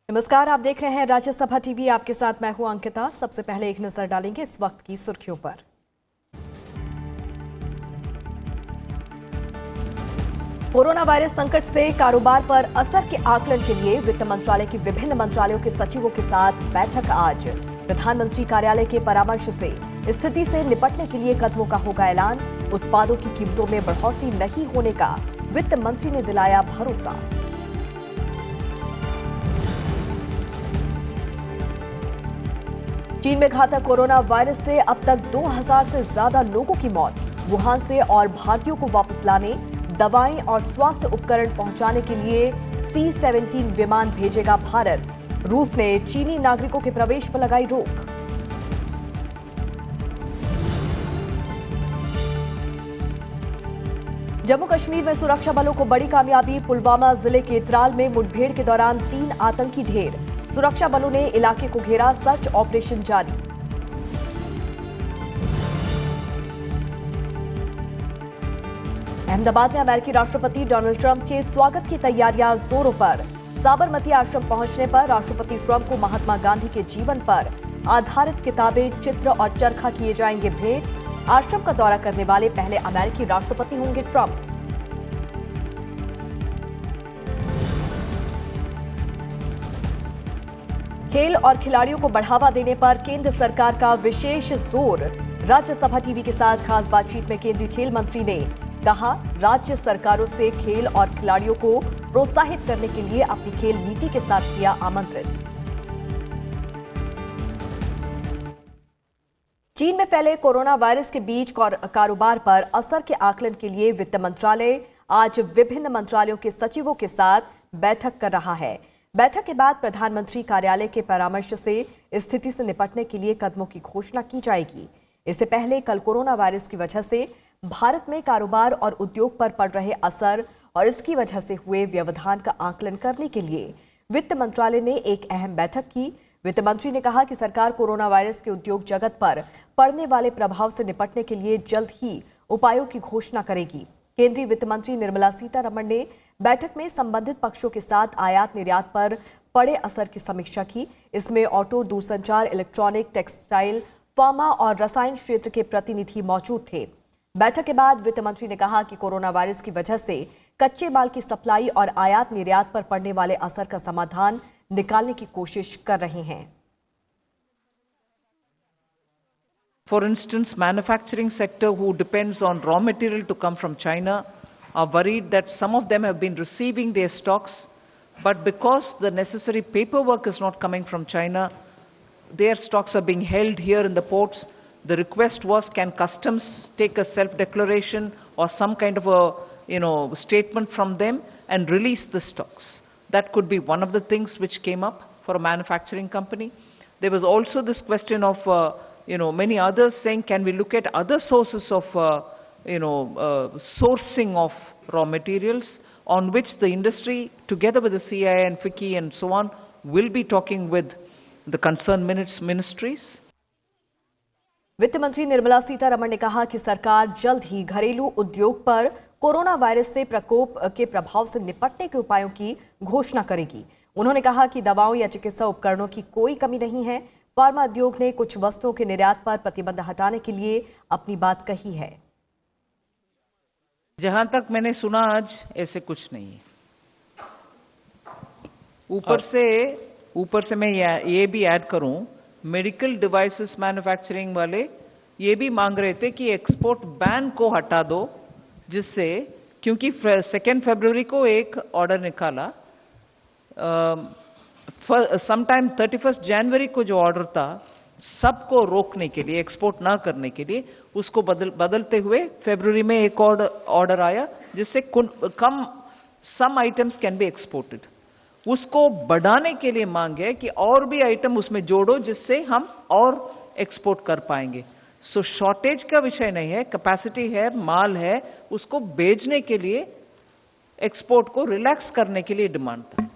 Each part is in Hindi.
नमस्कार, आप देख रहे हैं राज्यसभा टीवी। आपके साथ मैं हूं अंकिता। सबसे पहले एक नजर डालेंगे इस वक्त की सुर्खियों पर। कोरोना वायरस संकट से कारोबार पर असर के आकलन के लिए वित्त मंत्रालय की विभिन्न मंत्रालयों के सचिवों के साथ बैठक आज। प्रधानमंत्री कार्यालय के परामर्श से स्थिति से निपटने के लिए कदमों का होगा ऐलान। उत्पादों की कीमतों में बढ़ोतरी नहीं होने का वित्त मंत्री ने दिलाया भरोसा। चीन में घातक कोरोना वायरस से अब तक 2000 से ज्यादा लोगों की मौत। वुहान से और भारतीयों को वापस लाने, दवाएं और स्वास्थ्य उपकरण पहुंचाने के लिए C-17 विमान भेजेगा भारत। रूस ने चीनी नागरिकों के प्रवेश पर लगाई रोक। जम्मू कश्मीर में सुरक्षा बलों को बड़ी कामयाबी। पुलवामा जिले के त्राल में मुठभेड़ के दौरान 3 आतंकी ढेर। सुरक्षा बलों ने इलाके को घेरा, सर्च ऑपरेशन जारी। अहमदाबाद में अमेरिकी राष्ट्रपति डोनाल्ड ट्रंप के स्वागत की तैयारियां जोरों पर। साबरमती आश्रम पहुंचने पर राष्ट्रपति ट्रंप को महात्मा गांधी के जीवन पर आधारित किताबें, चित्र और चरखा किए जाएंगे भेंट। आश्रम का दौरा करने वाले पहले अमेरिकी राष्ट्रपति होंगे ट्रंप। खेल और खिलाड़ियों को बढ़ावा देने पर केंद्र सरकार का विशेष जोर। राज्यसभा टीवी के साथ खास बातचीत में केंद्रीय खेल मंत्री ने कहा, राज्य सरकारों से खेल और खिलाड़ियों को प्रोत्साहित करने के लिए अपनी खेल नीति के साथ किया आमंत्रित। चीन में फैले कोरोना वायरस के बीच कारोबार पर असर के आकलन के लिए वित्त मंत्रालय आज विभिन्न मंत्रालयों के सचिवों के साथ बैठक कर रहा है। बैठक के बाद प्रधानमंत्री कार्यालय के परामर्श से स्थिति से निपटने के लिए कदमों की घोषणा की जाएगी। इससे पहले कल कोरोना वायरस की वजह से भारत में कारोबार और उद्योग पर पड़ रहे असर और इसकी वजह से हुए व्यवधान का आकलन करने के लिए वित्त मंत्रालय ने एक अहम बैठक की। वित्त मंत्री ने कहा कि सरकार कोरोना वायरस के उद्योग जगत पर पड़ने वाले प्रभाव से निपटने के लिए जल्द ही उपायों की घोषणा करेगी। केंद्रीय वित्त मंत्री निर्मला सीतारमण ने बैठक में संबंधित पक्षों के साथ आयात निर्यात पर पड़े असर की समीक्षा की। इसमें ऑटो, दूरसंचार, इलेक्ट्रॉनिक, टेक्सटाइल, फार्मा और रसायन क्षेत्र के प्रतिनिधि मौजूद थे। बैठक के बाद वित्त मंत्री ने कहा कि कोरोना वायरस की वजह से कच्चे माल की सप्लाई और आयात निर्यात पर पड़ने वाले असर का समाधान निकालने की कोशिश कर रहे हैं। For instance, manufacturing sector who depends on raw material to come from China are worried that some of them have been receiving their stocks, but because the necessary paperwork is not coming from China, their stocks are being held here in the ports. The request was, can customs take a self-declaration or some kind of a statement from them and release the stocks? That could be one of the things which came up for a manufacturing company. There was also this question of many others saying, can we look at other sources of sourcing of raw materials, on which the industry together with the CII and FICCI and so on will be talking with the concerned ministries. वित्त मंत्री निर्मला सीतारमण ने कहा कि सरकार जल्द ही घरेलू उद्योग पर कोरोना वायरस से प्रकोप के प्रभाव से निपटने के उपायों की घोषणा करेगी। उन्होंने कहा कि दवाओं या चिकित्सा उपकरणों की कोई कमी नहीं है। फार्मा उद्योग ने कुछ वस्तुओं के निर्यात पर प्रतिबंध हटाने के लिए अपनी बात कही है। जहां तक मैंने सुना आज ऐसे कुछ नहीं है। ऊपर से मैं ये भी ऐड करूं, मेडिकल डिवाइसेस मैन्युफैक्चरिंग वाले ये भी मांग रहे थे कि एक्सपोर्ट बैन को हटा दो, जिससे क्योंकि 2 फरवरी को एक ऑर्डर निकाला, समटाइम 31 जनवरी को जो ऑर्डर था सबको रोकने के लिए, एक्सपोर्ट ना करने के लिए, उसको बदलते हुए फरवरी में एक ऑर्डर आया जिससे कम some items can be exported. उसको बढ़ाने के लिए मांग है कि और भी आइटम उसमें जोड़ो जिससे हम और एक्सपोर्ट कर पाएंगे। सो शॉर्टेज का विषय नहीं है, कैपेसिटी है, माल है, उसको बेचने के लिए, एक्सपोर्ट को रिलैक्स करने के लिए डिमांड था।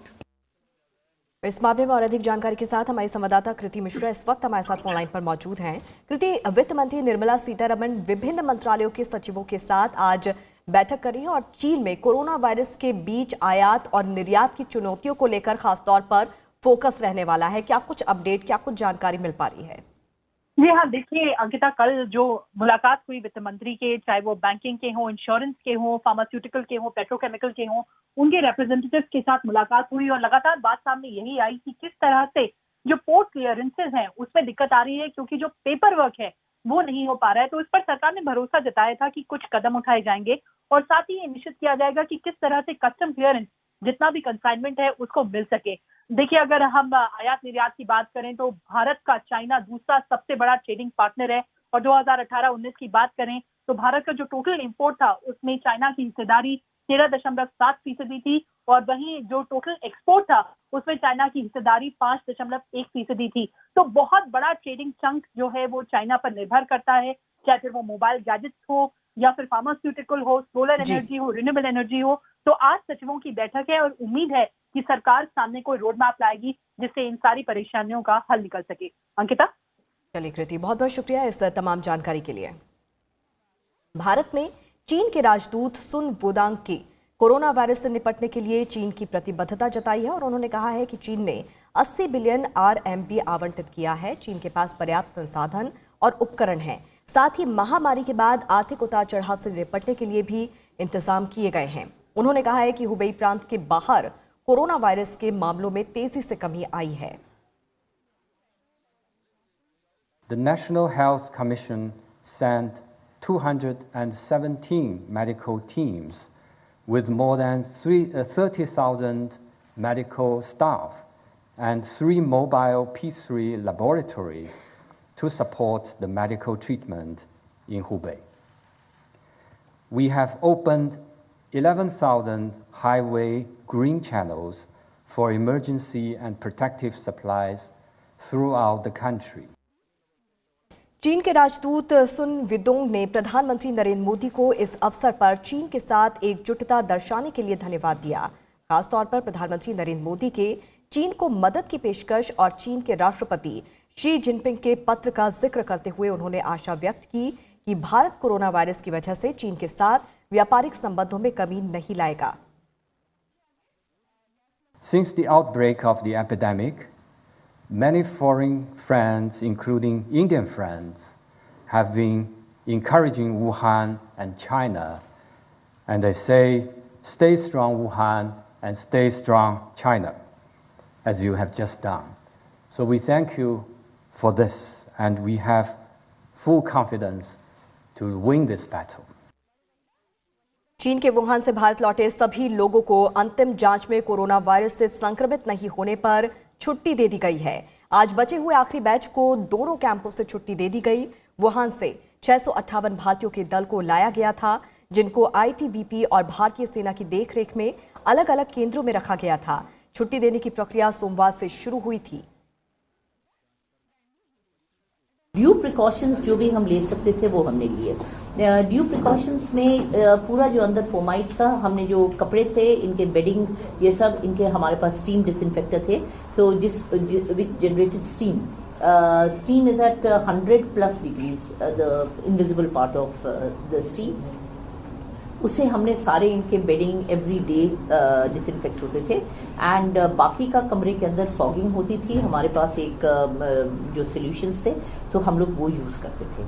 इस मामले में और अधिक जानकारी के साथ हमारी संवाददाता कृति मिश्रा इस वक्त हमारे साथ फोन लाइन पर मौजूद हैं। कृति, वित्त मंत्री निर्मला सीतारमण विभिन्न मंत्रालयों के सचिवों के साथ आज बैठक कर रही है और चीन में कोरोना वायरस के बीच आयात और निर्यात की चुनौतियों को लेकर खासतौर पर फोकस रहने वाला है? क्या कुछ अपडेट, क्या कुछ जानकारी मिल पा रही है? जी हाँ, देखिए अंकिता, कल जो मुलाकात हुई वित्त मंत्री के, चाहे वो बैंकिंग के हों, इंश्योरेंस के हों, फार्मास्यूटिकल के हों, पेट्रोकेमिकल के हों, उनके रिप्रेजेंटेटिव्स के साथ मुलाकात हुई और लगातार बात सामने यही आई कि किस तरह से जो पोर्ट क्लियरेंसेज हैं उसमें दिक्कत आ रही है, क्योंकि जो पेपर वर्क है वो नहीं हो पा रहा है। तो इस पर सरकार ने भरोसा जताया था कि कुछ कदम उठाए जाएंगे और साथ ही ये निश्चित किया जाएगा कि किस तरह से कस्टम क्लियरेंस जितना भी कंसाइनमेंट है उसको मिल सके। देखिए, अगर हम आयात निर्यात की बात करें तो भारत का चाइना दूसरा सबसे बड़ा ट्रेडिंग पार्टनर है और 2018-19 की बात करें तो भारत का जो टोटल इंपोर्ट था उसमें चाइना की हिस्सेदारी 13.7% थी और वहीं जो टोटल एक्सपोर्ट था उसमें चाइना की हिस्सेदारी 5.1% थी। तो बहुत बड़ा ट्रेडिंग चंक जो है वो चाइना पर निर्भर करता है, चाहे फिर वो मोबाइल गैजेट्स हो या फिर फार्मास्यूटिकल हो, सोलर एनर्जी हो, रिन्यूएबल एनर्जी हो। तो आज सचिवों की बैठक है और उम्मीद है कि सरकार सामने कोई रोड मैप लाएगी जिससे इन सारी परेशानियों का हल निकल सके। अंकिता। चलिए कृति, बहुत बहुत शुक्रिया इस तमाम जानकारी के लिए। भारत में चीन के राजदूत सुन वुदांग की कोरोना वायरस से निपटने के लिए चीन की प्रतिबद्धता जताई है और उन्होंने कहा है कि चीन ने 80 बिलियन RMB आवंटित किया है। चीन के पास पर्याप्त संसाधन और उपकरण हैं। साथ ही महामारी के बाद आर्थिक उतार चढ़ाव से निपटने के लिए भी इंतजाम किए गए हैं। उन्होंने कहा है कि हुबेई प्रांत के बाहर कोरोना वायरस के मामलों में तेजी से कमी आई है। The National Health Commission sent 217 medical teams with more than 30,000 medical staff and 3 mobile P3 laboratories to support the medical treatment in Hubei. We have opened 11,000 highway green channels for emergency and protective supplies throughout the country. चीन के राजदूत सुन विदोंग ने प्रधानमंत्री नरेंद्र मोदी को इस अवसर पर चीन के साथ एकजुटता दर्शाने के लिए धन्यवाद दिया। खासतौर पर प्रधानमंत्री नरेंद्र मोदी के चीन को मदद की पेशकश और चीन के राष्ट्रपति शी जिनपिंग के पत्र का जिक्र करते हुए उन्होंने आशा व्यक्त की कि भारत कोरोना वायरस की वजह से चीन के साथ व्यापारिक संबंधों में कमी नहीं लाएगा। Since the outbreak of the epidemic, many foreign friends, including Indian friends, have been encouraging Wuhan and China. And they say, stay strong Wuhan and stay strong China, as you have just done. So we thank you for this, and we have full confidence to win this battle. चीन के वुहान से भारत लौटे सभी लोगों को अंतिम जांच में कोरोना वायरस से संक्रमित नहीं होने पर छुट्टी दे दी गई है। आज बचे हुए आखिरी बैच को दोनों कैंपों से छुट्टी दे दी गई। वुहान से 658 भारतीयों के दल को लाया गया था, जिनको ITBP और भारतीय सेना की देखरेख में अलग अलग केंद्रों में रखा गया था। छुट्टी देने की प्रक्रिया सोमवार से शुरू हुई थी। ड्यू प्रिकॉशंस जो भी हम ले सकते थे वो हमने लिए। ड्यू प्रिकॉशंस में पूरा जो अंदर फोमाइट्स था, हमने जो कपड़े थे, इनके बेडिंग, ये सब इनके हमारे पास स्टीम डिसइंफेक्टर थे। तो which generated steam is at 100+ degrees, the invisible part of the steam. उससे हमने सारे इनके बेडिंग एवरी डे डिसइंफेक्ट होते थे। एंड बाकी का कमरे के अंदर फॉगिंग होती थी। हमारे पास एक जो सॉल्यूशंस थे तो हम लोग वो यूज करते थे।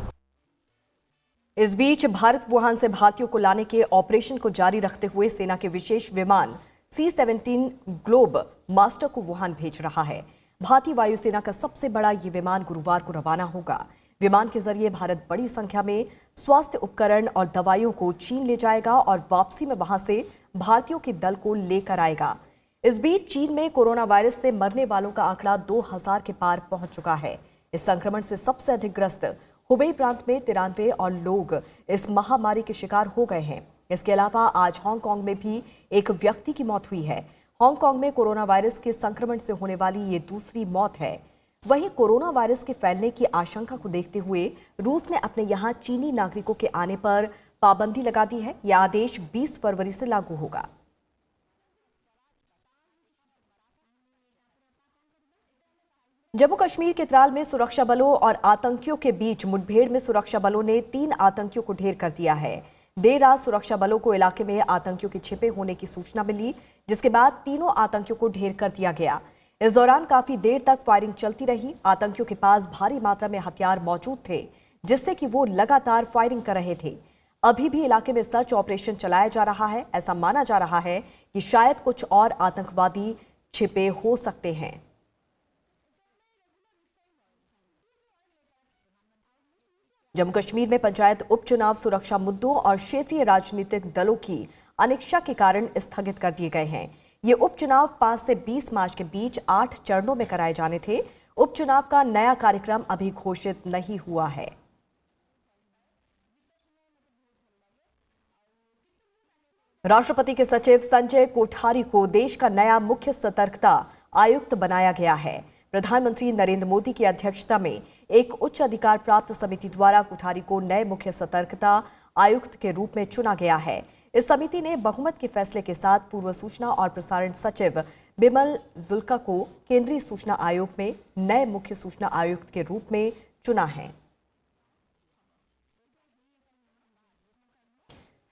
इस बीच भारत वुहान से भारतीयों को लाने के ऑपरेशन को जारी रखते हुए सेना के विशेष विमान C-17 ग्लोब मास्टर को वुहान भेज रहा है। भारतीय वायुसेना का सबसे बड़ा ये विमान गुरुवार को रवाना होगा। विमान के जरिए भारत बड़ी संख्या में स्वास्थ्य उपकरण और दवाइयों को चीन ले जाएगा और वापसी में वहां से भारतीयों के दल को लेकर आएगा। इस बीच चीन में कोरोना वायरस से मरने वालों का आंकड़ा 2000 के पार पहुंच चुका है। इस संक्रमण से सबसे अधिक ग्रस्त हुबेई प्रांत में 93 और लोग इस महामारी के शिकार हो गए हैं। इसके अलावा आज हांगकांग में भी एक व्यक्ति की मौत हुई है। हांगकांग में कोरोना वायरस के संक्रमण से होने वाली ये दूसरी मौत है। वहीं कोरोना वायरस के फैलने की आशंका को देखते हुए रूस ने अपने यहां चीनी नागरिकों के आने पर पाबंदी लगा दी है। यह आदेश 20 फरवरी से लागू होगा। जम्मू कश्मीर के त्राल में सुरक्षा बलों और आतंकियों के बीच मुठभेड़ में सुरक्षा बलों ने 3 आतंकियों को ढेर कर दिया है। देर रात सुरक्षा बलों को इलाके में आतंकियों के छिपे होने की सूचना मिली, जिसके बाद तीनों आतंकियों को ढेर कर दिया गया। इस दौरान काफी देर तक फायरिंग चलती रही। आतंकियों के पास भारी मात्रा में हथियार मौजूद थे, जिससे कि वो लगातार फायरिंग कर रहे थे। अभी भी इलाके में सर्च ऑपरेशन चलाया जा रहा है। ऐसा माना जा रहा है कि शायद कुछ और आतंकवादी छिपे हो सकते हैं। जम्मू कश्मीर में पंचायत उपचुनाव सुरक्षा मुद्दों और क्षेत्रीय राजनीतिक दलों की अनिच्छा के कारण स्थगित कर दिए गए हैं। ये उपचुनाव 5 से 20 मार्च के बीच 8 चरणों में कराए जाने थे। उपचुनाव का नया कार्यक्रम अभी घोषित नहीं हुआ है। राष्ट्रपति के सचिव संजय कोठारी को देश का नया मुख्य सतर्कता आयुक्त बनाया गया है। प्रधानमंत्री नरेंद्र मोदी की अध्यक्षता में एक उच्च अधिकार प्राप्त समिति द्वारा कोठारी को नए मुख्य सतर्कता आयुक्त के रूप में चुना गया है। इस समिति ने बहुमत के फैसले के साथ पूर्व सूचना और प्रसारण सचिव बिमल जुल्का को केंद्रीय सूचना आयोग में नए मुख्य सूचना आयुक्त के रूप में चुना है।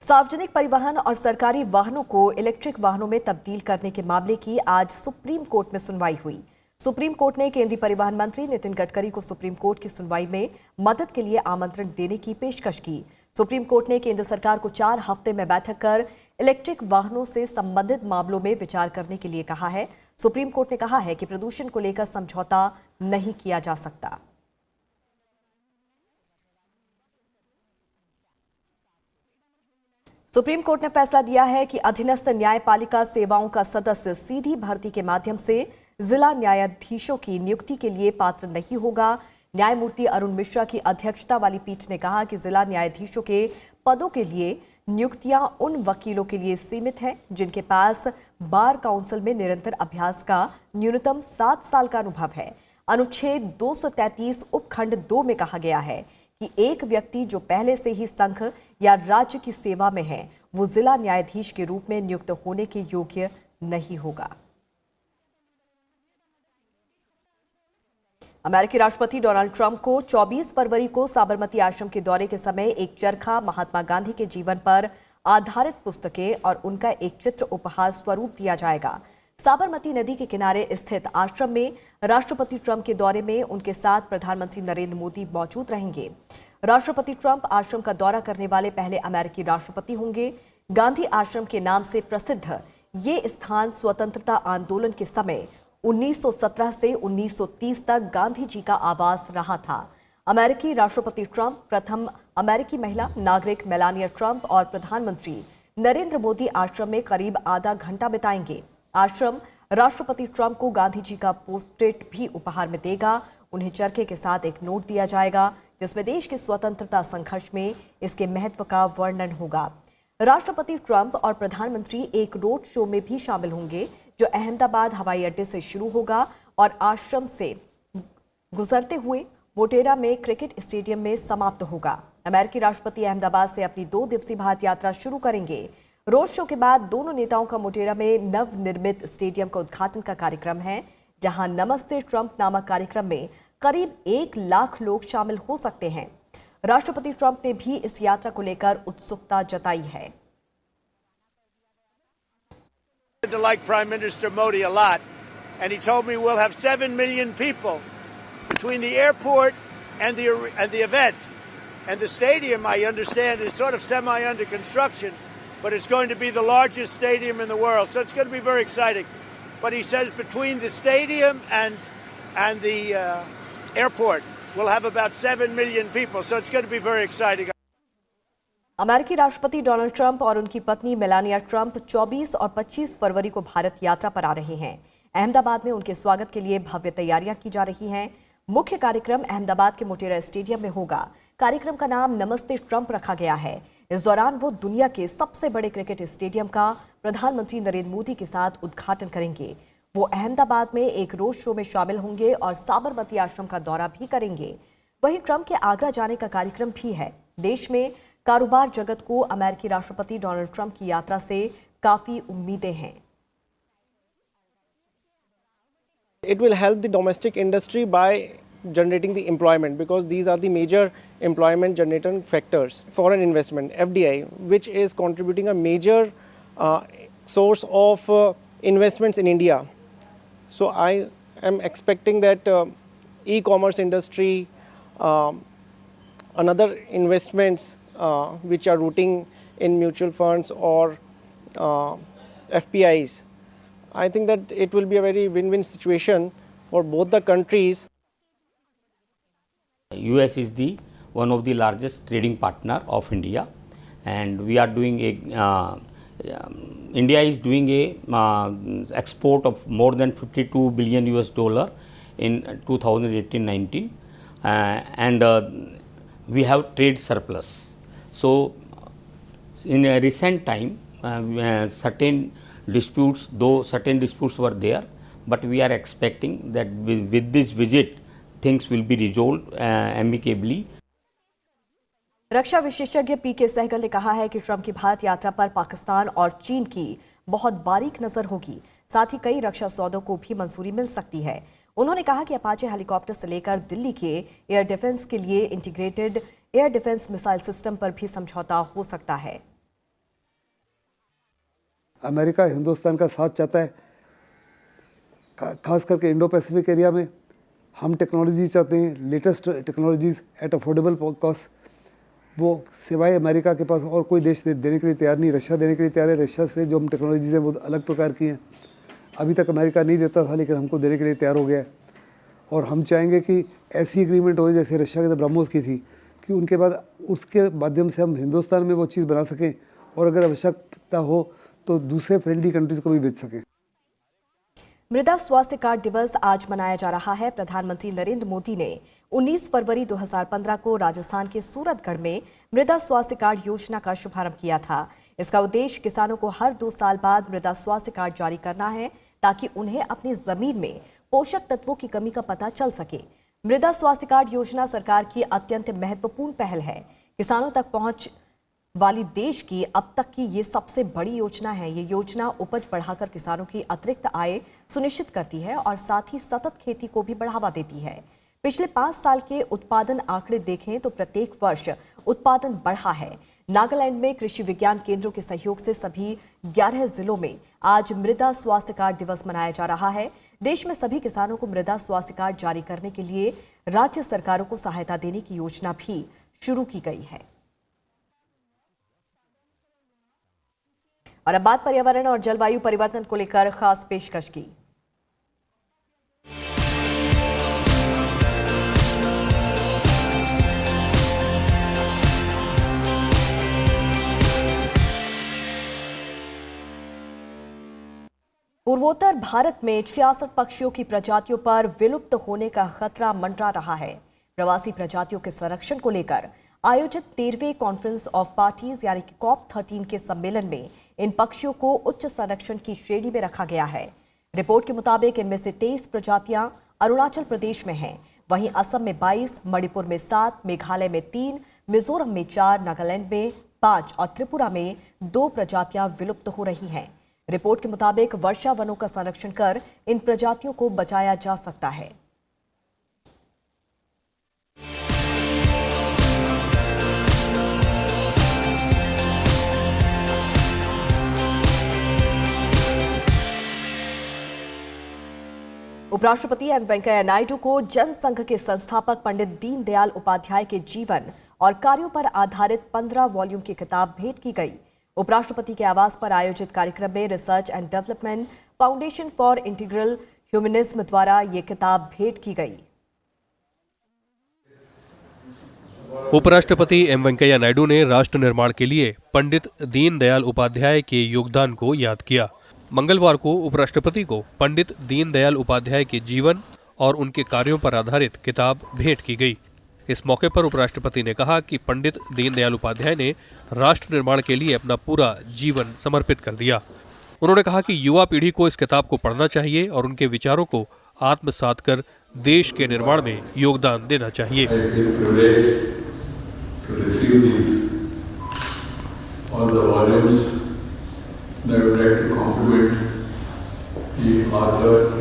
सार्वजनिक परिवहन और सरकारी वाहनों को इलेक्ट्रिक वाहनों में तब्दील करने के मामले की आज सुप्रीम कोर्ट में सुनवाई हुई। सुप्रीम कोर्ट ने केंद्रीय परिवहन मंत्री नितिन गडकरी को सुप्रीम कोर्ट की सुनवाई में मदद के लिए आमंत्रण देने की पेशकश की। सुप्रीम कोर्ट ने केंद्र सरकार को 4 हफ्ते में बैठक कर इलेक्ट्रिक वाहनों से संबंधित मामलों में विचार करने के लिए कहा है। सुप्रीम कोर्ट ने कहा है कि प्रदूषण को लेकर समझौता नहीं किया जा सकता। सुप्रीम कोर्ट ने फैसला दिया है कि अधीनस्थ न्यायपालिका सेवाओं का सदस्य सीधी भर्ती के माध्यम से जिला न्यायाधीशों की नियुक्ति के लिए पात्र नहीं होगा। न्यायमूर्ति अरुण मिश्रा की अध्यक्षता वाली पीठ ने कहा कि जिला न्यायाधीशों के पदों के लिए नियुक्तियां उन वकीलों के लिए सीमित हैं जिनके पास बार काउंसिल में निरंतर अभ्यास का न्यूनतम 7 साल का अनुभव है। अनुच्छेद 233 उपखंड 2 में कहा गया है कि एक व्यक्ति जो पहले से ही संघ या राज्य की सेवा में है, वो जिला न्यायाधीश के रूप में नियुक्त होने के योग्य नहीं होगा। अमेरिकी राष्ट्रपति डोनाल्ड ट्रंप को 24 फरवरी को साबरमती आश्रम के दौरे के समय एक चरखा, महात्मा गांधी के जीवन पर आधारित पुस्तकें और उनका एक चित्र उपहार स्वरूप दिया जाएगा। साबरमती नदी के किनारे स्थित आश्रम में राष्ट्रपति ट्रंप के दौरे में उनके साथ प्रधानमंत्री नरेंद्र मोदी मौजूद रहेंगे। राष्ट्रपति ट्रंप आश्रम का दौरा करने वाले पहले अमेरिकी राष्ट्रपति होंगे। गांधी आश्रम के नाम से प्रसिद्ध ये स्थान स्वतंत्रता आंदोलन के समय 1917 से 1930 तक गांधी जी का आवास रहा था। अमेरिकी राष्ट्रपति ट्रंप, प्रथम अमेरिकी महिला नागरिक मेलानिया ट्रंप और प्रधानमंत्री नरेंद्र मोदी आश्रम में करीब आधा घंटा बिताएंगे। आश्रम राष्ट्रपति ट्रंप को गांधी जी का पोस्टरेट भी उपहार में देगा। उन्हें चरखे के साथ एक नोट दिया जाएगा जिसमें देश के स्वतंत्रता संघर्ष में इसके महत्व का वर्णन होगा। राष्ट्रपति ट्रंप और प्रधानमंत्री एक रोड शो में भी शामिल होंगे जो अहमदाबाद हवाई अड्डे से शुरू होगा और आश्रम से गुजरते हुए मोटेरा में क्रिकेट स्टेडियम में समाप्त होगा। अमेरिकी राष्ट्रपति अहमदाबाद से अपनी 2 दिवसीय भारत यात्रा शुरू करेंगे। रोड शो के बाद दोनों नेताओं का मोटेरा में नवनिर्मित स्टेडियम का उद्घाटन का कार्यक्रम है, जहां नमस्ते ट्रंप नामक कार्यक्रम में करीब 1 लाख लोग शामिल हो सकते हैं। राष्ट्रपति ट्रंप ने भी इस यात्रा को लेकर उत्सुकता जताई है। To like Prime Minister Modi a lot, and he told me we'll have 7 million people between the airport and the event. And the stadium, I understand, is sort of semi under construction, but it's going to be the largest stadium in the world, so it's going to be very exciting. But he says between the stadium and the airport, we'll have about 7 million people, so it's going to be very exciting. अमेरिकी राष्ट्रपति डोनाल्ड ट्रंप और उनकी पत्नी मेलानिया ट्रंप 24 और 25 फरवरी को भारत यात्रा पर आ रहे हैं। अहमदाबाद में उनके स्वागत के लिए भव्य तैयारियां की जा रही हैं। मुख्य कार्यक्रम अहमदाबाद के मोटेरा स्टेडियम में होगा। कार्यक्रम का नाम नमस्ते ट्रंप रखा गया है। इस दौरान वो दुनिया के सबसे बड़े क्रिकेट स्टेडियम का प्रधानमंत्री नरेंद्र मोदी के साथ उद्घाटन करेंगे। वो अहमदाबाद में एक रोड शो में शामिल होंगे और साबरमती आश्रम का दौरा भी करेंगे। वहीं ट्रंप के आगरा जाने का कार्यक्रम भी है। देश में कारोबार जगत को अमेरिकी राष्ट्रपति डोनाल्ड ट्रंप की यात्रा से काफी उम्मीदें हैं। It will help the domestic industry by generating the employment, because these are the major employment generating factors. Foreign investment, FDI, which is contributing a major source of investments in India. So I am expecting that e-commerce industry, another investments which are rooting in mutual funds or FPIs, I think that it will be a very win-win situation for both the countries. US is the one of the largest trading partner of India, and we are doing India is doing a export of more than $52 billion in 2018-19, and we have trade surplus. So in a recent time, certain disputes were there, but we are expecting that with this visit things will be resolved amicably. रक्षा विशेषज्ञ पीके सहगल ने कहा है कि ट्रंप की भारत यात्रा पर पाकिस्तान और चीन की बहुत बारीक नजर होगी, साथ ही कई रक्षा सौदों को भी मंजूरी मिल सकती है। उन्होंने कहा कि अपाचे हेलीकॉप्टर से लेकर दिल्ली के एयर डिफेंस के लिए integrated air defence missile system पर भी समझौता हो सकता है। अमेरिका हिंदुस्तान का साथ चाहता है, खास करके इंडो पैसिफिक एरिया में। हम टेक्नोलॉजी चाहते हैं, latest technologies at affordable cost. वो सिवाय अमेरिका के पास और कोई देश देने के लिए तैयार नहीं। रशिया देने के लिए तैयार है। रशिया से जो हम टेक्नोलॉजीज हैं वो अलग प्रकार की हैं। अभी तक अमेरिका नहीं देता था, लेकिन हमको देने के लिए तैयार हो गया है। और हम चाहेंगे कि ऐसी एग्रीमेंट हो जैसे रशिया के साथ ब्रह्मोस की थी, कि उनके बाद उसके माध्यम से हम हिंदुस्तान में वो चीज़ बना सकें, और अगर आवश्यकता हो तो दूसरे फ्रेंडली कंट्रीज़ को भी बेच सकें। मृदा स्वास्थ्य कार्ड दिवस आज मनाया जा रहा है। प्रधानमंत्री नरेंद्र मोदी ने 19 फरवरी 2015 को राजस्थान के सूरतगढ़ में मृदा स्वास्थ्य कार्ड योजना का शुभारंभ किया था। इसका उद्देश्य किसानों को हर 2 साल बाद मृदा स्वास्थ्य कार्ड जारी करना है, ताकि उन्हें अपनी जमीन में पोषक तत्वों की कमी का पता चल सके। मृदा स्वास्थ्य कार्ड योजना सरकार की अत्यंत महत्वपूर्ण पहल है। किसानों तक पहुंच वाली देश की अब तक की ये सबसे बड़ी योजना है। ये योजना उपज बढ़ाकर किसानों की अतिरिक्त आय सुनिश्चित करती है और साथ ही सतत खेती को भी बढ़ावा देती है। पिछले 5 साल के उत्पादन आंकड़े देखें तो प्रत्येक वर्ष उत्पादन बढ़ा है। नागालैंड में कृषि विज्ञान केंद्रों के सहयोग से सभी 11 जिलों में आज मृदा स्वास्थ्य कार्ड दिवस मनाया जा रहा है। देश में सभी किसानों को मृदा स्वास्थ्य कार्ड जारी करने के लिए राज्य सरकारों को सहायता देने की योजना भी शुरू की गई है। और अब बात पर्यावरण और जलवायु परिवर्तन को लेकर खास पेशकश की। पूर्वोत्तर भारत में 66 पक्षियों की प्रजातियों पर विलुप्त होने का खतरा मंडरा रहा है। प्रवासी प्रजातियों के संरक्षण को लेकर आयोजित 13वें कॉन्फ्रेंस ऑफ पार्टीज यानी कि COP13 के सम्मेलन में इन पक्षियों को उच्च संरक्षण की श्रेणी में रखा गया है। रिपोर्ट के मुताबिक इनमें से 23 प्रजातियां अरुणाचल प्रदेश में हैं, वहीं असम में 22, मणिपुर में 7, मेघालय में 3, मिजोरम में 4, नागालैंड में 5 और त्रिपुरा में 2 प्रजातियां विलुप्त हो रही हैं। रिपोर्ट के मुताबिक वर्षा वनों का संरक्षण कर इन प्रजातियों को बचाया जा सकता है। उपराष्ट्रपति एम वेंकैया नायडू को जनसंघ के संस्थापक पंडित दीनदयाल उपाध्याय के जीवन और कार्यों पर आधारित 15 वॉल्यूम की किताब भेंट की गई। उपराष्ट्रपति के आवास पर आयोजित कार्यक्रम में research and development foundation for integral humanism द्वारा ये किताब भेंट की गई। उपराष्ट्रपति एम वेंकैया नायडू ने राष्ट्र निर्माण के लिए पंडित दीनदयाल उपाध्याय के योगदान को याद किया। मंगलवार को उपराष्ट्रपति को पंडित दीनदयाल उपाध्याय के जीवन और उनके कार्यों पर आधारित किताब भेंट की गई। इस मौके पर उपराष्ट्रपति ने कहा कि पंडित दीनदयाल उपाध्याय ने राष्ट्र निर्माण के लिए अपना पूरा जीवन समर्पित कर दिया। उन्होंने कहा कि युवा पीढ़ी को इस किताब को पढ़ना चाहिए और उनके विचारों को आत्मसात कर देश के निर्माण में योगदान देना चाहिए। I would like to compliment the authors,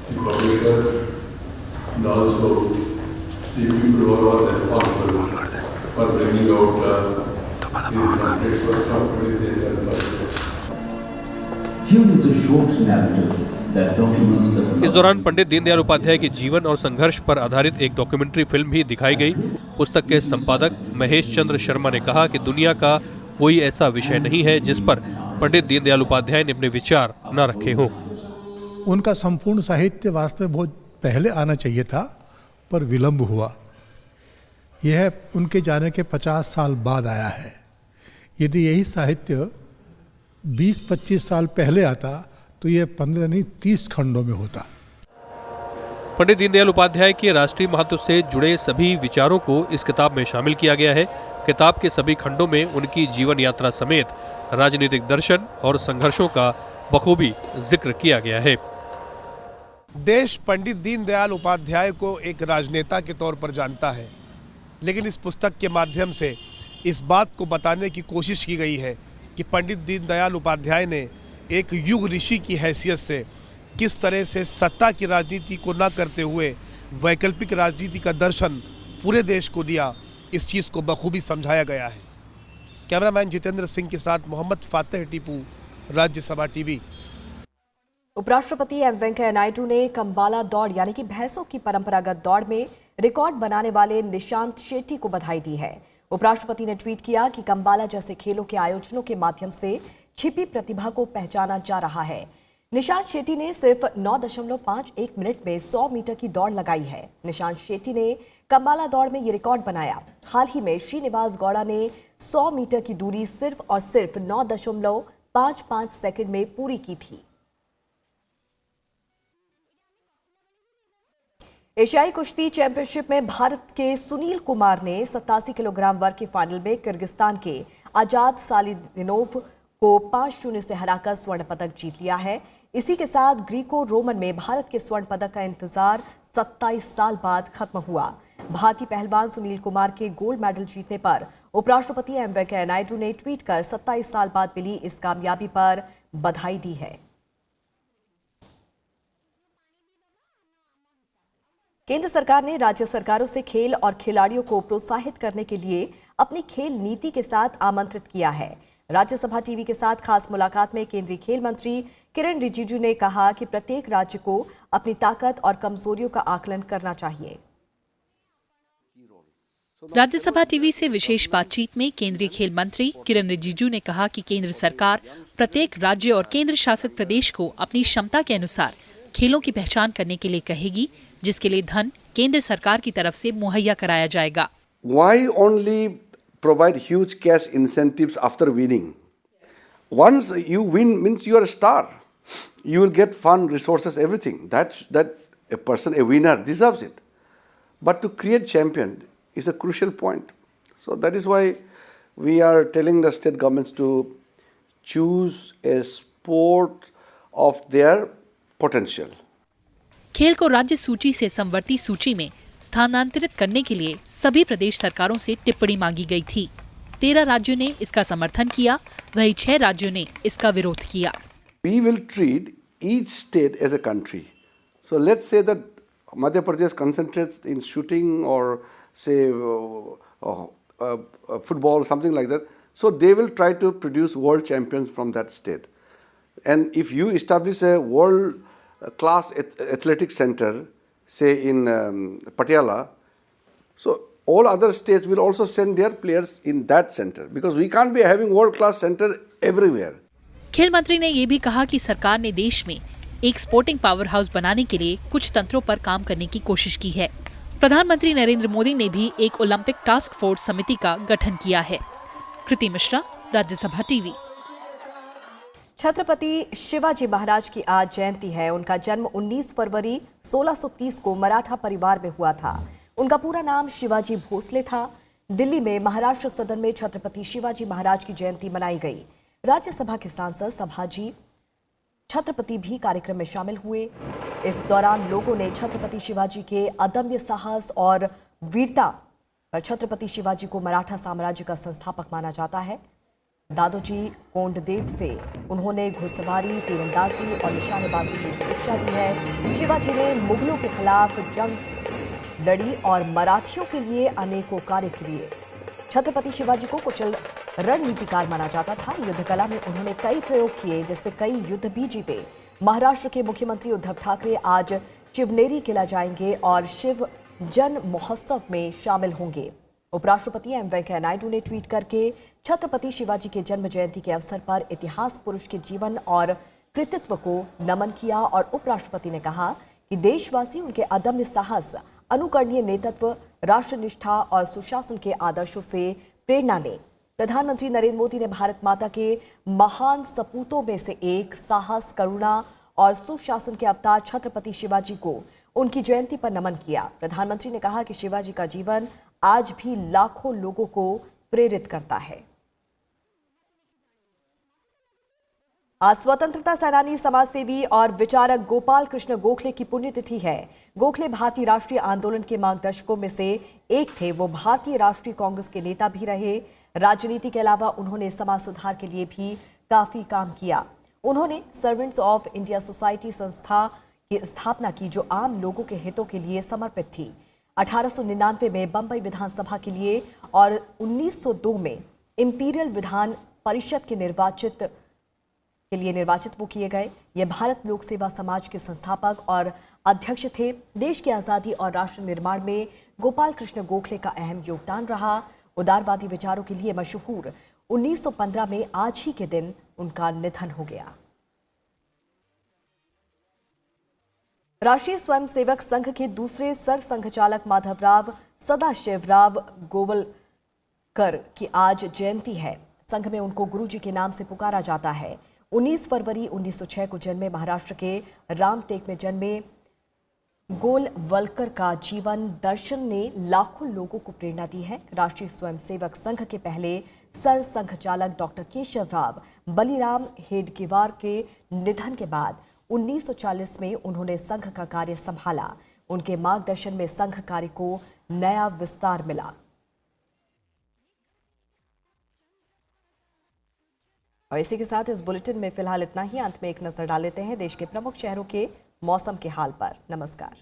the publishers, and also the people who are responsible for bringing out these complex works of Pandit Deendayal Upadhyay. Here is a short narrative that documents the इस दौरान पंडित दीनदयाल उपाध्याय के जीवन और संघर्ष पर आधारित एक डॉक्यूमेंट्री फिल्म भी दिखाई गई। पुस्तक के संपादक महेश चंद्र शर्मा ने कहा कि दुनिया का कोई ऐसा विषय नहीं है जिस पर पंडित दीनदयाल उपाध्याय ने अपने विचार न रखे हों। उनका संपूर्ण साहित्य वास्तव में बहुत पहले आना चाहिए था, पर विलंब हुआ। यह उनके जाने के 50 साल बाद आया है। यदि यही साहित्य 20-25 साल पहले आता तो यह 15 नहीं 30 खंडों में होता। पंडित दीनदयाल उपाध्याय के राष्ट्रीय महत्व से जुड़े सभी विचारों को इस किताब में शामिल किया गया है। किताब के सभी खंडों में उनकी जीवन यात्रा समेत राजनीतिक दर्शन और संघर्षों का बखूबी जिक्र किया गया है। देश पंडित दीनदयाल उपाध्याय को एक राजनेता के तौर पर जानता है, लेकिन इस पुस्तक के माध्यम से इस बात को बताने की कोशिश की गई है कि पंडित दीनदयाल उपाध्याय ने एक युग ऋषि की हैसियत से किस तरह से सत्ता की राजनीति को न करते हुए वैकल्पिक राजनीति का दर्शन पूरे देश को दिया। इस चीज़ को बखूबी समझाया गया है। कैमरामैन जितेंद्र सिंह के साथ मोहम्मद फातेह टीपू, राज्यसभा टीवी। उपराष्ट्रपति एम वेंकैया नायडू ने कंबाला दौड़ यानी कि भैंसों की परंपरागत दौड़ में रिकॉर्ड बनाने वाले निशांत शेट्टी को बधाई दी है। उपराष्ट्रपति ने ट्वीट किया कि कंबाला जैसे खेलों के आयोजनों के माध्यम से छिपी प्रतिभा को पहचाना जा रहा है। निशांत शेट्टी ने सिर्फ 9.51 मिनट में 100 मीटर की दौड़ लगाई है। निशांत शेट्टी ने कंबाला दौड़ में ये रिकॉर्ड बनाया। हाल ही में श्रीनिवास गौड़ा ने 100 मीटर की दूरी सिर्फ और सिर्फ 9.55 सेकंड में पूरी की थी। एशियाई कुश्ती चैंपियनशिप में भारत के सुनील कुमार ने 87 किलोग्राम वर्ग के फाइनल में किर्गिस्तान के आजाद सालिदिनोव को 5-0 से हराकर स्वर्ण पदक जीत लिया है। इसी के साथ ग्रीको रोमन में भारत के स्वर्ण पदक का इंतजार 27 साल बाद खत्म हुआ। भारतीय पहलवान सुनील कुमार के गोल्ड मेडल जीतने पर उपराष्ट्रपति एम वेंकैया नायडू ने ट्वीट कर 27 साल बाद मिली इस कामयाबी पर बधाई दी है। केंद्र सरकार ने राज्य सरकारों से खेल और खिलाड़ियों को प्रोत्साहित करने के लिए अपनी खेल नीति के साथ आमंत्रित किया है। राज्यसभा टीवी के साथ खास मुलाकात में केंद्रीय खेल मंत्री किरण रिजिजू ने कहा कि प्रत्येक राज्य को अपनी ताकत और कमजोरियों का आकलन करना चाहिए। राज्यसभा टीवी से विशेष बातचीत में केंद्रीय खेल मंत्री किरण रिजिजू ने कहा कि केंद्र सरकार प्रत्येक राज्य और केंद्र शासित प्रदेश को अपनी क्षमता के अनुसार खेलों की पहचान करने के लिए कहेगी, जिसके लिए धन केंद्र सरकार की तरफ से मुहैया कराया जाएगा। Why only provide huge cash incentives after winning? Once you win means you are a star. You will get fund, resources, everything. That a person, a winner, deserves it. But to create champion is a crucial point. So that is why we are telling the state governments to choose a sport of their potential. खेल को राज्य सूची से समवर्ती सूची में स्थानांतरित करने के लिए सभी प्रदेश सरकारों से टिप्पणी मांगी गई थी। 13 राज्यों ने इसका समर्थन किया, वहीं 6 राज्यों ने इसका विरोध किया। We will treat each state as a country. So let's say that Madhya Pradesh concentrates in shooting or say football, something like that. So they will try to produce world champions from that state. And if you establish a world class athletic center, say in Patiala, so all other states will also send their players in that center because we can't be having world class center everywhere. खेल मंत्री ने ये भी कहा कि सरकार ने देश में एक स्पोर्टिंग पावर हाउस बनाने के लिए कुछ तंत्रों पर काम करने की कोशिश की है। प्रधानमंत्री नरेंद्र मोदी ने भी एक ओलंपिक टास्क फोर्स समिति का गठन किया है। कृति मिश्रा, राज्यसभा टीवी। छत्रपति शिवाजी महाराज की आज जयंती है। उनका जन्म 19 फरवरी 1630 को मराठा परिवार में हुआ था। उनका पूरा नाम शिवाजी भोसले था। दिल्ली में महाराष्ट्र सदन में छत्रपति शिवाजी महाराज की जयंती मनाई गई। राज्यसभा के सांसद सभाजी छत्रपति भी कार्यक्रम में शामिल हुए। इस दौरान लोगों ने छत्रपति शिवाजी के अदम्य साहस और वीरता पर छत्रपति शिवाजी को मराठा साम्राज्य का संस्थापक माना जाता है। दादोजी कोंडदेव से उन्होंने घुड़सवारी, तीरंदाजी और निशानेबाजी की शिक्षा दी है। शिवाजी ने मुगलों के खिलाफ जंग लड़ी और मराठियों के लिए अनेकों कार्य किए। छत्रपति शिवाजी को कुशल रणनीतिकार माना जाता था। युद्ध कला में उन्होंने कई प्रयोग किए, जिससे कई युद्ध भी जीते। महाराष्ट्र के मुख्यमंत्री उद्धव ठाकरे आज शिवनेरी किला जाएंगे और शिव जन महोत्सव में शामिल होंगे। उपराष्ट्रपति एम वेंकैया नायडू ने ट्वीट करके छत्रपति शिवाजी के जन्म जयंती के अवसर पर इतिहास पुरुष के जीवन और कृतित्व को नमन किया और उपराष्ट्रपति ने कहा कि देशवासी उनके अदम्य साहस, अनुकरणीय नेतृत्व, राष्ट्रनिष्ठा और सुशासन के आदर्शों से प्रेरणा लें। प्रधानमंत्री नरेंद्र मोदी ने भारत माता के महान सपूतों में से एक, साहस, करुणा और सुशासन के अवतार छत्रपति शिवाजी को उनकी जयंती पर नमन किया। प्रधानमंत्री ने कहा कि शिवाजी का जीवन आज भी लाखों लोगों को प्रेरित करता है। आज स्वतंत्रता सेनानी, समाजसेवी और विचारक गोपाल कृष्ण गोखले की पुण्यतिथि है। गोखले भारतीय राष्ट्रीय आंदोलन के मार्गदर्शकों में से एक थे। वो भारतीय राष्ट्रीय कांग्रेस के नेता भी रहे। राजनीति के अलावा उन्होंने समाज सुधार के लिए भी काफी काम किया। उन्होंने सर्वेंट्स ऑफ इंडिया सोसाइटी संस्था की स्थापना की, जो आम लोगों के हितों के लिए समर्पित थी। 1899 में बंबई विधानसभा के लिए और 1902 में इंपीरियल विधान परिषद के निर्वाचित वो किए गए। ये भारत लोक सेवा समाज के संस्थापक और अध्यक्ष थे। देश की आज़ादी और राष्ट्र निर्माण में गोपाल कृष्ण गोखले का अहम योगदान रहा। उदारवादी विचारों के लिए मशहूर 1915 में आज ही के दिन उनका निधन हो गया। राष्ट्रीय स्वयंसेवक संघ के दूसरे सरसंघचालक माधवराव सदाशिवराव गोवलकर की आज जयंती है। संघ में उनको गुरुजी के नाम से पुकारा जाता है। 19 फरवरी 1906 को जन्मे महाराष्ट्र के रामटेक में जन्मे गोलवलकर का जीवन दर्शन ने लाखों लोगों को प्रेरणा दी है। राष्ट्रीय स्वयंसेवक संघ के पहले सरसंघचालक डॉक्टर केशवराव बलिराम हेडगेवार के निधन के बाद 1940 में उन्होंने संघ का कार्य संभाला। उनके मार्गदर्शन में संघ कार्य को नया विस्तार मिला। और इसी के साथ इस बुलेटिन में फिलहाल इतना ही। अंत में एक नजर डाल लेते हैं देश के प्रमुख शहरों के मौसम के हाल पर। नमस्कार।